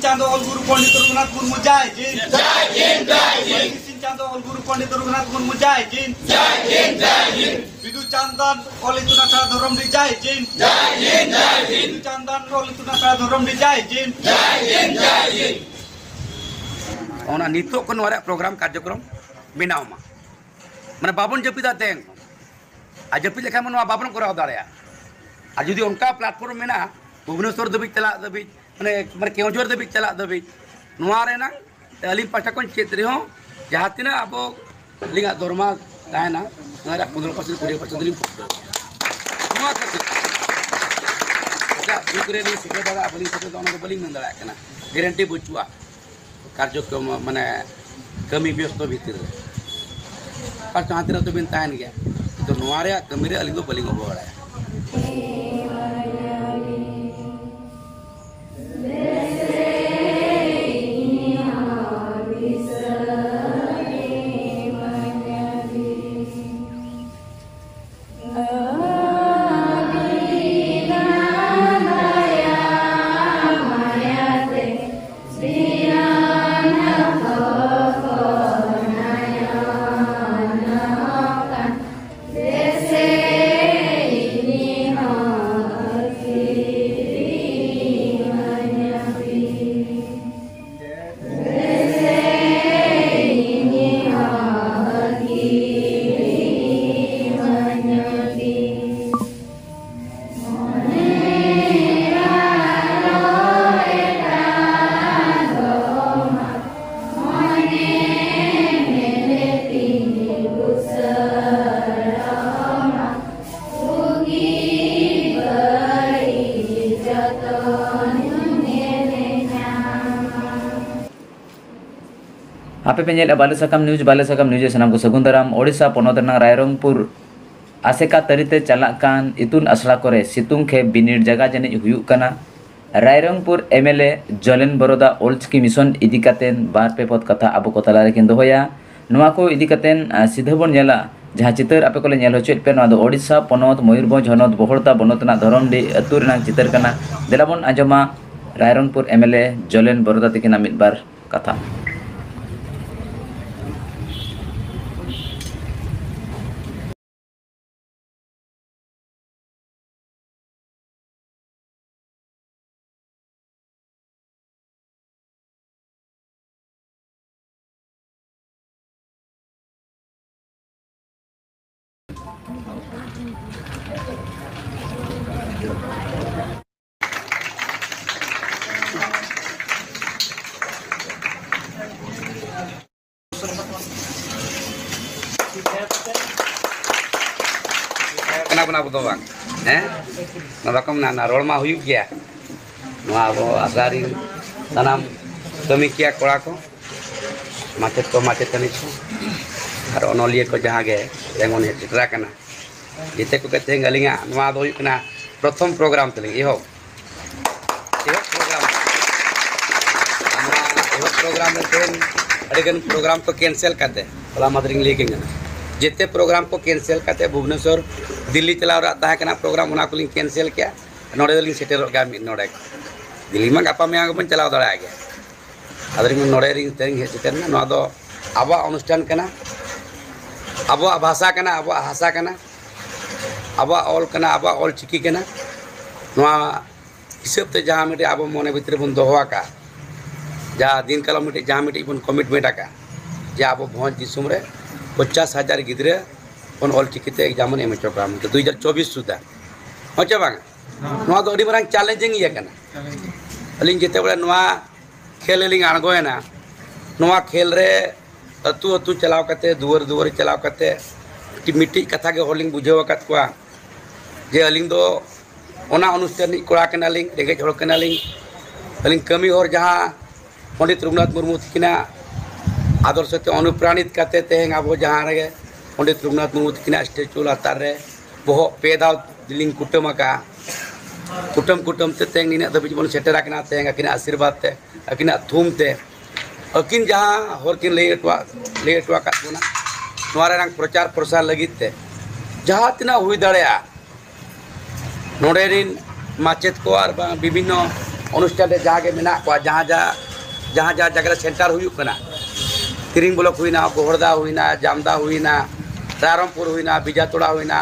Chando all गुरु पंडित रघुनाथ मुर्मू जय हिंद जय हिंद जय हिंद चांदो ऑल गुरु पंडित रघुनाथ मुर्मू जय हिंद जय हिंद जय हिंद बिदु चांदन ऑल इतुना का धर्म दी जय हिंद जय हिंद जय हिंद चांदन ऑल इतुना का धर्म दी जय हिंद जय हिंद जय हिंद ओना नितो को नोरा प्रोग्राम कार्यक्रम बिनाव मा माने बाबन जपिदा तेंग आज जपिद लेखा मनवा बाबन कराव दाड़या आज जुदी उनका प्लेटफॉर्म मेना भुवनेश्वर दबिज चला दबिज माने माने केवझर दबिज चला दबिज नोआ रेना अली पाटा को चेत रे हो जहां तिना अबो लिंगा धर्मा तायना नोरा 15% 20% लिंग नोआ खातिर जा दुकरे नि सिके दादा बलि सिके दोनो को बलिंग नंदला कना गारंटी बुचुआ कार्यक्रम माने कमी व्यस्त भीतर पर चाहते तो बिन तायन गया तो नोआ रे कमी रे अली दो बलिंग बड़ा आपे पेंजेल बालेसाकाम न्यूज सनाम को सगुंदराम ओडिशा पोनोत रायरंगपुर आसेका तरीते चला कान इतुन असला करे सितुंग खे बिनिड जगह जने हुयुक कना रायरंगपुर एमएलए जलेन बरोदा ओल्चकी मिशन इदिकातेन बार पे पद कथा अब को तला रेकिन दोया नोआ को इदिकातेन सीधा बन नेला जहां चितर आपे को ले नेल होचेत पे नोआ दो ओडिशा पोनोत मयूरभंज हनोत बहड़ता बनोतना धरमडी अतु रेना चितर कना देलाबन आजमा रायरंगपुर एमएलए जलेन बरोदा तकिना मिद बार कथा बना बदो बांग हैं नरकम ना रोड़मा हुयुक गया नोआ अब आसारी सनाम कमी किया कोड़ा को माचेत को माचेतनी को और अनलिए को जहाँ गे रेंगोन चित्रा कना जिते को कहते हैं गलिंगा नोआ दो हुयुक ना प्रथम प्रोग्राम तलिंग इहो प्रोग्राम में तेन अड़गन प्रोग्राम को कैंसिल करते भला मदरिंग लेकिन जिते प्रोग्राम को कैंसिल करते भुवनेश्वर दिल्ली चलाव रहा है प्रोग्राम उना को कैंसिल किया नोड़े दलिंग सेटेर गया मिद नोड़े दिल्ली में गापा में बन चलाव दाड़ा गया अदरिंग नोड़े रिंग तेरिंग हेचेतना नोआ दो आबो अनुष्ठान कना आबो भाषा कना आबो हासा कना आबो ऑल कना आबो ऑल चिकी कना नोआ हिसाब ते जहां मिटे आबो मने भितर बन दोहवा का जा दिन कलम मिटे जहां मिटे बन कमिटमेंट का जे आबो भोज दिसुम रे 50,000 गिद्रे बन ऑल चिकीते एग्जाम एम चोकाम 2024 सुधा होचे बांग नोआ दो अडी मारंग चैलेंजिंग ये कना अलिंग जेते बड़े नोआ खेल लिंग आणगोयना नोआ खेल रे अतु अतु चलाव कते दुवर दुवर चलाव कते मिट्टी कथा के होलिंग बुझाव कत कोआ जे अलिंग दो ओना अनुष्ठान कोड़ा कना लिंग रेगे होड़ कना लिंग अलिंग कमी और जहां पंडित रघुनाथ मुर्मू तिकिना आदर्श ते अनुप्राणित करते तेहें अब जहाँ रे पंडित रघुनाथ मुर्मू तिकिना स्टेचू लातार रे बहो पे दाव दिलिंग कुटुम का कुटुम कुटुम ते तेहें निना दबिज बन सेटेरा कना तेहें अकिना आशीर्वाद ते अकिना थूम ते अकिन जहाँ होर किन ले एटवा का बोना नोआ रंग प्रचार प्रसार लगित ते जहाँ तिना हुई दाड़ेया नोड़े रिन माचेत को और विभिन्न अनुष्ठान रे जहाँ के मेना को जहाँ जगह सेंटर हुई कना तिरिंग ब्लॉक हुईना गोहरदा हुईना जामदा हुईना रायरंगपुर हुईना बिजातोड़ा हुईना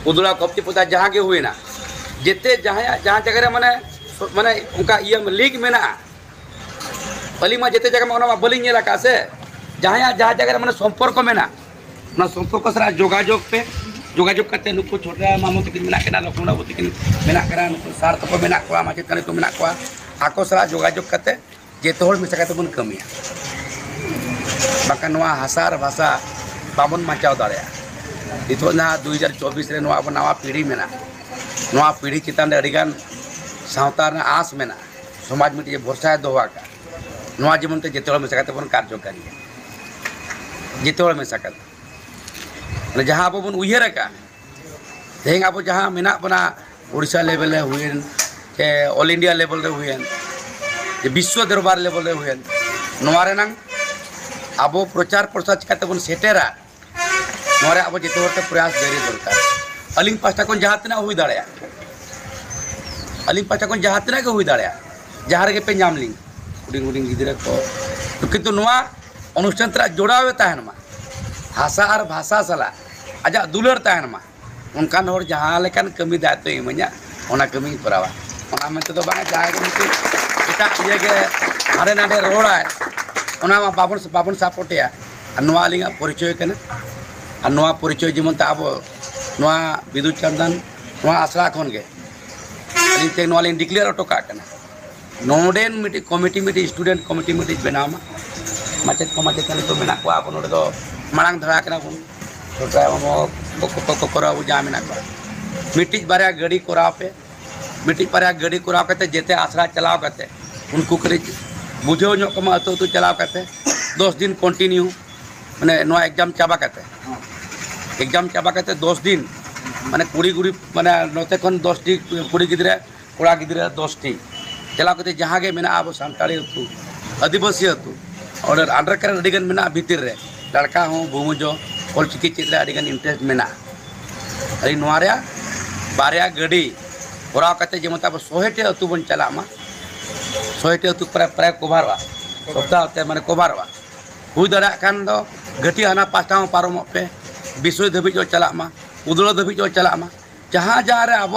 उदुला कप्तीपुता जहाँ के हुईना जिते जहाँ जगह माने माने उनका ये लीग मेना अली मा जिते जगह में बलिंग का से जहाँ जगह माने संपर्क मेना संपर्क सरा जोगाजोग पे जोगाजोग करते नुकु छोटा मामू तकिन मेना केना लखनऊ बाबू तकिन मेना केना नुकु सार तको मेना को माचित कने को मेना को आको सरा जोगाजोग करते जेते होड़ मिसा करते बन कमिया बाका नवा हासार भाषा बाबन माचाव दाड़े नितो ना 2024 रे नवा नवा पीढ़ी मेना नवा पीढ़ी चितान अड़ीगान सावता ना आस मेना समाज में भरोसा दोवा का नवा जीवन ते जेते होड़ मिसा करते बन कार्यकारी जेते होड़ मिसा करते जहाँ अब बन उहर का तेज अब जहाँ मेना बना उड़ीसा लेवल हुएन के ऑल इंडिया लेवल रे हुएन जे विश्व दरबार लेवल रे हुएन नवा रे नंग अब प्रचार प्रसार चिकाते बन सेटेरा नवा रे अब जेते होते प्रयास जारी दरकार अलिंग पास्टा कोन जहाँ तना हुई दाड़या अलिंग पास्टा कोन जहाँ तना के हुई दाड़या जहाँ रे पे नाम लिंग हुडिंग हुडिंग गिदरा को तो किंतु नवा अनुष्ठान तरा जोड़ावे ताहन मा भाषा और भाषा सला आजा दुलर ताहन मा उनकान होर जहाँ लेकान कमी दायित्व इमanya ओना कमी करावा ओना मेंते तो बांगा जहाँ के एटा इये के हारे नाडे रोड़ाय ओना मा बाबन सपोर्टया नवा लिंगा परिचय कना और नवा परिचय जेमन ता अब नवा विद्युत चंदन नवा आसरा खन गे अलिं ते नवा लिंग डिक्लेयर ऑटो का कना नोडेन मिटी कमिटी मिटी स्टूडेंट कमिटी मिटी बनामा माचेत को माचेत कने तो मेना को अब नोडे दो मांग धरा कना बन छोटा को करा जा मेना को मिट्टी बारे गाड़ी कराव पे मिट्टी बारे गाड़ी कराव करते जेते आसरा चलाव करते उनको करे बुझो नो कमा तो चलाव करते 10 दिन कंटिन्यू माने नो एग्जाम चाबा करते 10 दिन माने कुड़ी गुड़ी माने नोते खन 10 टी कुड़ी गिदरे कोड़ा गिदरे 10 टी चलाव करते जहाँ के मेना अब सानताड़ी अतु आदिवासी अतु और अंडर कर अडिगन मेना भीतर रे लड़का हूँ भूमुजो ऑलचिकी चेद अडिगन इंटरेस्ट मेना अली नोवारिया बारिया गाड़ी कोराव करते जेमन अब 100 टे अतु बन चला मा 100 टे अतु प्राय कभारवा सप्ताह ते माने कभारवा हुई दाड़ा खान दो घटी हाना पास्टा पारम पे विश्व धाबी जो चला मा उदड़ा धाबी जो चला मा जहाँ जहाँ रे अब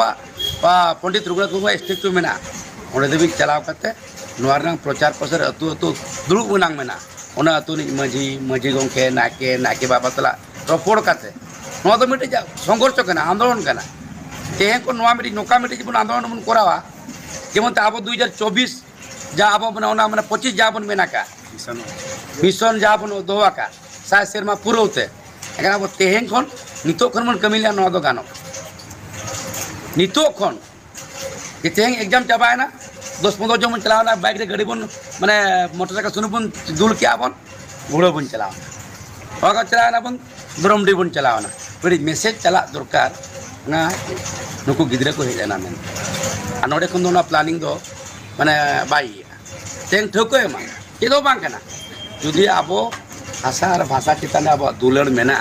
पंडित रघुनाथ मुर्मू स्टेचू मेना ओंडे धाबी चलाव करते नोवा रंग प्रचार प्रसार अतु अतु दुड़ुब बनांग मेना ओना अतु नि माझी गंके नाके बाबा तला रपड़ करते नोवा दो मिटे संघर्ष कना आंदोलन कना तेहे को नोवा मिटे नोका मिटे बन आंदोलन बन करावा जेमन अब 2024 जा अब बन ओना माने 25 जा बन मेना का मिशन जा बन दोवा का साय सेरमा पुरोते एखान अब तेहें खन नितो खन मन कमी लिया नोवा दो गानो नितो खन तेहें एग्जाम चाबायना 10-15 जन चलावना बाइक रे गाड़ी बन माने मोटरसाइकिल सुनु बन दुल किया बन घोड़ा बन चलावना होगा चलावना बन द्रमडी बन चलावना बड़ी मैसेज चला दरकार ना नुकु गिदरे को हेजना मेन आ नोडे खन दो प्लानिंग दो माने बाई तें ठोको एमा चेदो बांग कना जुदी आबो भाषा और भाषा चितान अब दुलड़ मेना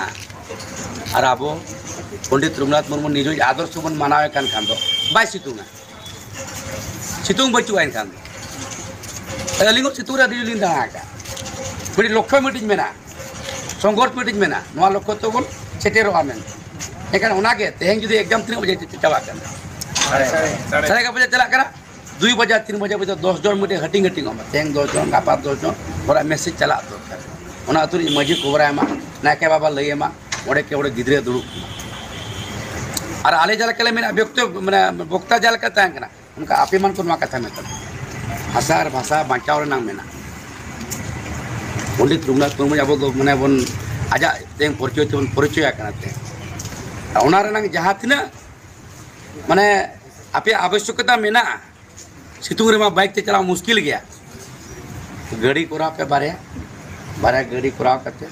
और अब पंडित रघुनाथ मुर्मू निज आदर्श बन मानावे खान दो बाय सितुंगा सितुंग बचुआ इनखान अलिंग सितुंग रे दिलिन दाना का बड़ी लक्ष्य मिटिज मेना संघर्ष मिटिज मेना नवा लक्ष्य तो बन सेटेरोआ मेन एखान ओनागे तेहें जुदी एग्जाम 3 बजे चाबा करना साढ़े का बजे चला करा 2 बजे 3 बजे 10 जन मिटे हटिंग तेहें 10 जन गापा 10 जन थोड़ा मैसेज चला दरकार ओना अतु माझी कोबरायमा नाके बाबा लईमा ओडे के ओडे गिदरे दुड़ुब और आले जल के मेना व्यक्ति माने वक्ता जल का ताहन कना उनका अपिमान को नवा कथा मेता भाषा और भाषा बाँचाव रेनांग मेना पंडित रघुनाथ मुर्मू अब दो माने बन आजा तें परिचय तेबन परिचय कना ते ओना रेनांग जहाँ तिना माने आपे आवश्यकता मेना सितुंग रे मा बाइक ते चलाव मुश्किल गया गाड़ी कोरा पे बारे गाड़ी कोराव करते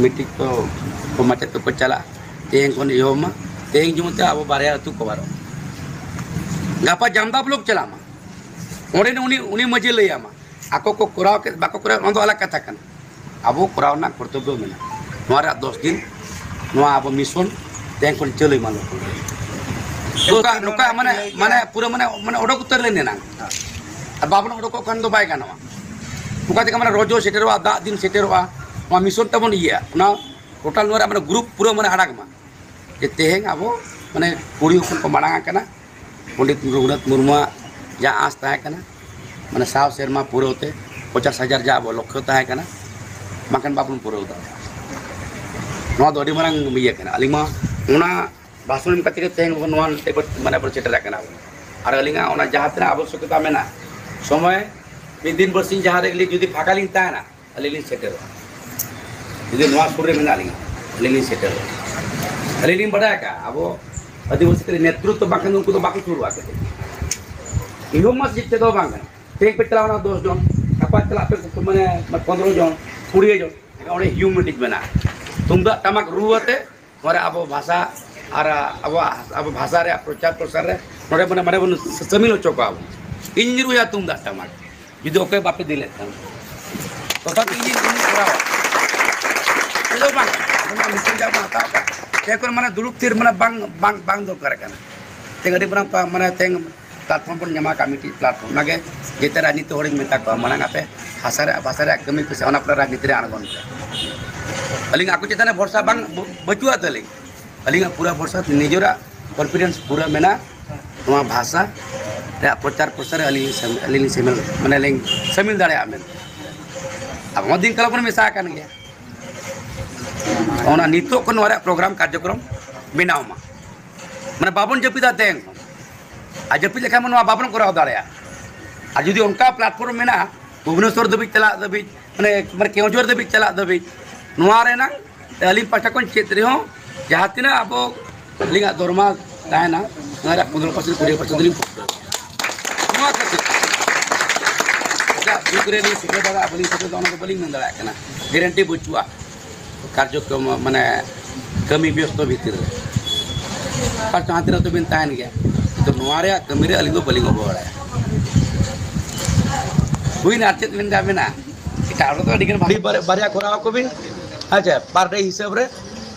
मिट्टी को माचे तो चला तें कोन योमा तें जुमते अब बारे अतु को बारो गापा जामदा ब्लॉक चला मा ओडे उनी मजे लैयामा आको को कोराव के बाको कोराव ओंदो अलग कथा कन अब कोराव ना कर्तव्य मेना नोरा 10 दिन नोआ अब मिशन तें कोन चलई मानो नोका माने पूरा माने ओडक उतर लेने ना और बाबन उडको खान दो बाय गानोआ उका तेका माने रोजो सेटेरवा दा दिन सेटेरवा मा मिशन तबन इया ना टोटल नोरा माने ग्रुप पूरा माने आड़ागमा जे तेहें आबो माने कुड़ी हुकुन को मांगा कना पंडित रघुनाथ मुर्मू जा आस ताहे कना माने 100 सेरमा पूरा होते 50,000 जा आबो लक्ष्य ताहे कना माकन बाबन पूरा होता नोआ दो अडी मारंग मिया कना अलिमा उना भाषण में कते तेहें नोआ माने पर सेटर कना और अलिंगा उना जहातना आवश्यकता मेना समय मिद दिन बरसिंग जहाँ रेगली जुदी फाका लिंग ताना अलिली सेटर जुदी नोआ सुर रे मेना अलिली सेटर अलिली बड़ा का अब आदिवासी के नेतृत्व बाकन उनको तो बाकी सुरुआ के इहो मस्जिद ते दो बांगन तेग पे चलावना 10 जन apa चला पे माने 15 जन 20 जन ओने ह्यूमिडिटी बना तुमदा टमक रुवते और अब भाषा और अब भाषा रे प्रचार प्रसार रे नोडे माने माने बन समिल चोका इन रुया तुमदा टमक जुदी ओके बापे दिले तो तक इन करावा तो बांग अपना मिशन जा माता का तेकर माने दुरुप तीर माने बांग दो करे कना तेगडी बना माने तेंग प्लेटफॉर्म पर ᱧᱟᱢᱟ कमिटी प्लेटफॉर्म नागे जेते राजनीति होड़ी मेता को मानंग आपे भाषा रे कमी पे ओना पर राजनीति रे आणगोन अलिंग आकु चेतने भरोसा बांग बचुआ तले अलिंग पूरा भरोसा निजरा कॉन्फिडेंस पूरा मेना नोआ भाषा रे प्रचार प्रसार अलिंग सेमिल माने लिंग सेमिल दाड़े आमेन अब मदिन कला पर मेसा कान गया ओना नितो को नोरा प्रोग्राम कार्यक्रम बनावमा माने बाबन जपिदा तेंग आज जपी लेखा मन बाबन कराव दाड़े और जुदी उनका प्लेटफॉर्म मेना भुवनेश्वर दबी चला दबी माने माने केवझर दबी चला दबी नोआ रेना अलिंग पाटा कोन क्षेत्र हो जहाँ तिना अब अलिंग दरमा तायना नोरा 15% 20% दिलिंग नोआ खातिर दुकरेनी सुबेदार बलिंग सुबेदार ओना बलिंग नंदड़ा कना गारंटी बचुआ कार्यक्रम माने कमी व्यस्त भीतर पर चाहते तो बिन तायन गया तो नोआरे कमी रे अलिंग बलिंग बड़ा हुई ना चेत बिन गामेना इटारो तो अडिगन भारी बारिया खोराव को बिन अच्छा पर डे हिसाब रे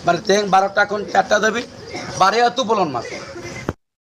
माने तेंग 12टा कोन 4टा दबी बारे अतु बोलन मास